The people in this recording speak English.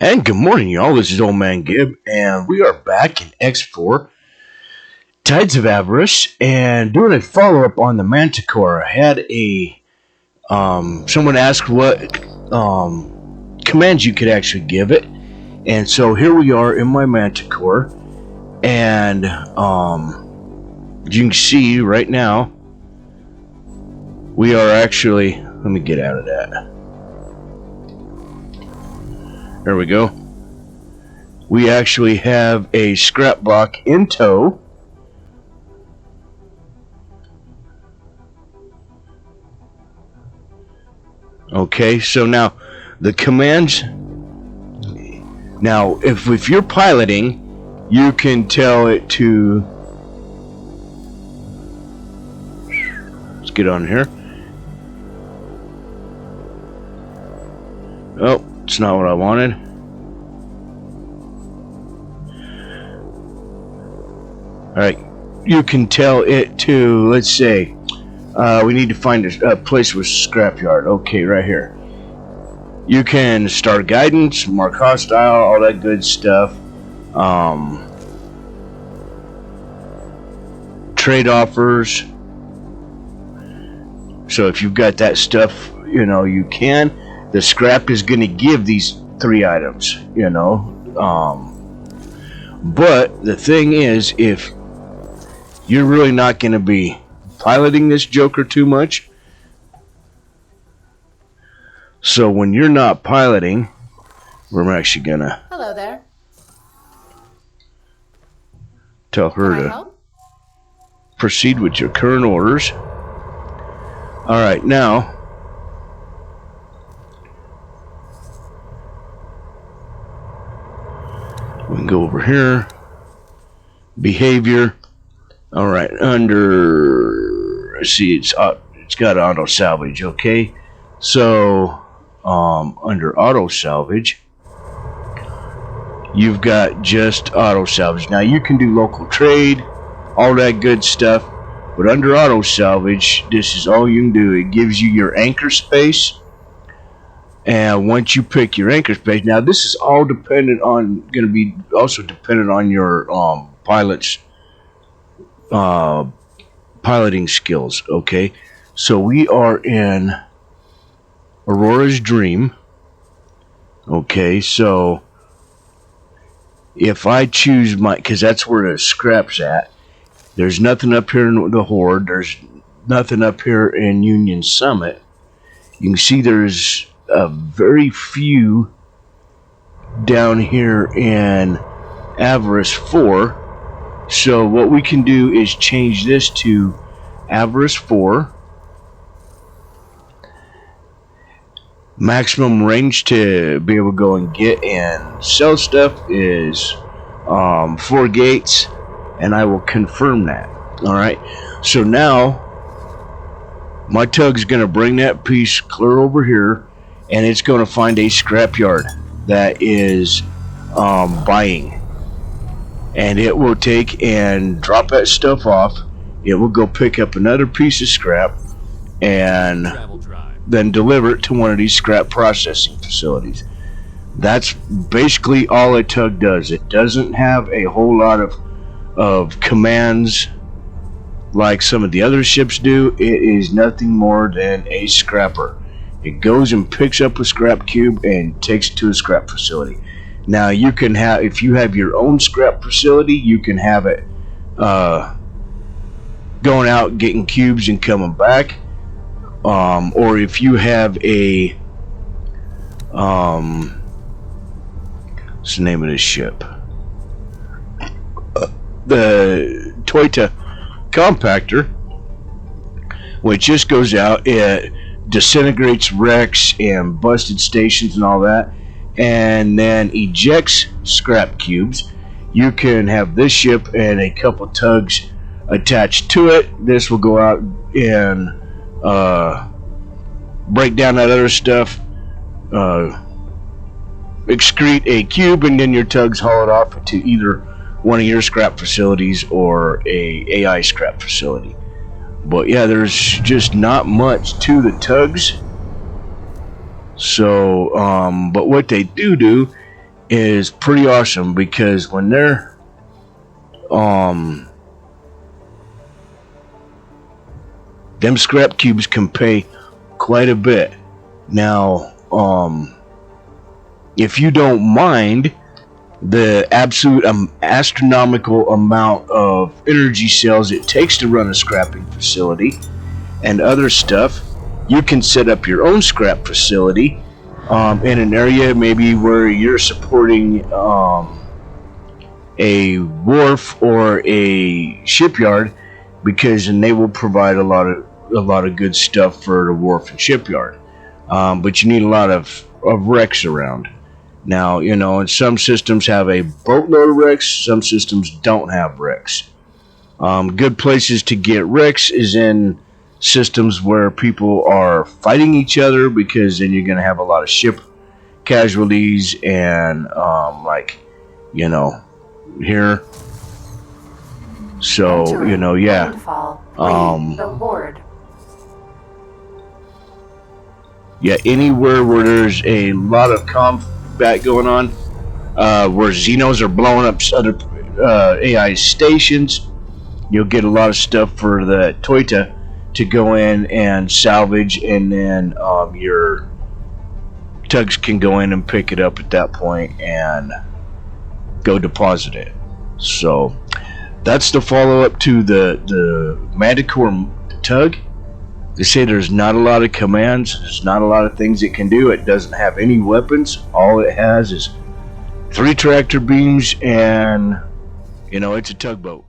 And good morning, y'all. This is Old Man Gib, and we are back in X4, Tides of Avarice, and doing a follow-up on the Manticore. I had someone asked what commands you could actually give it, and so here we are in my Manticore, and you can see right now, we are actually, let me get out of that. There we go. We actually have a scrap block in tow. Okay, so now the commands. Now, if you're piloting, you can tell it to. Let's get on here. Oh, it's not what I wanted. Alright, you can tell it to, let's say, we need to find a place with scrapyard. Okay, right here. You can start guidance, mark hostile, all that good stuff. Trade offers. So if you've got that stuff, you can. The scrap is going to give these 3 items, but the thing is, if you're really not going to be piloting this joker too much, so when you're not piloting, we're actually going to hello there. Tell her to proceed with your current orders. Alright, now we can go over here. Behavior. Alright, under, see, it's got auto salvage. Okay, so under auto salvage, you've got just auto salvage. Now you can do local trade, all that good stuff, but under auto salvage, this is all you can do. It gives you your anchor space. And once you pick your anchor space, now this is all dependent on, going to be also dependent on your pilot's piloting skills. Okay, so we are in Aurora's Dream. Okay, so if I choose my, because that's where the scrap's at. There's nothing up here in the Horde. There's nothing up here in Union Summit. You can see there's very few down here in Avarice 4. So what we can do is change this to Avarice 4. Maximum range to be able to go and get and sell stuff is 4 gates, and I will confirm that. Alright, so now my tug's going to bring that piece clear over here, and it's going to find a scrapyard that is buying, and it will take and drop that stuff off. It will go pick up another piece of scrap and then deliver it to one of these scrap processing facilities. That's basically all a tug does. It doesn't have a whole lot of commands like some of the other ships do. It is nothing more than a scrapper. It goes and picks up a scrap cube and takes it to a scrap facility. Now you can have, if you have your own scrap facility, you can have it going out getting cubes and coming back, or if you have a what's the name of this ship, the Toyota compactor, which just goes out, it disintegrates wrecks and busted stations and all that, and then ejects scrap cubes. You can have this ship and a couple tugs attached to it. This will go out and break down that other stuff, excrete a cube, and then your tugs haul it off to either one of your scrap facilities or a AI scrap facility. But yeah, there's just not much to the tugs. So, but what they do is pretty awesome, because when they're them scrap cubes can pay quite a bit. Now, if you don't mind the absolute astronomical amount of energy cells it takes to run a scrapping facility and other stuff, you can set up your own scrap facility in an area maybe where you're supporting a wharf or a shipyard, because then they will provide a lot of good stuff for the wharf and shipyard. But you need a lot of wrecks around. Now, and some systems have a boatload of wrecks, some systems don't have wrecks. Good places to get wrecks is in systems where people are fighting each other, because then you're going to have a lot of ship casualties and here. So, yeah. Yeah, anywhere where there's a lot of combat going on, where Xenos are blowing up other AI stations, you'll get a lot of stuff for the Toyota to go in and salvage, and then your tugs can go in and pick it up at that point and go deposit it. So that's the follow-up to the Manticore tug. They say there's not a lot of commands, there's not a lot of things it can do. It doesn't have any weapons. All it has is 3 tractor beams, and it's a tugboat.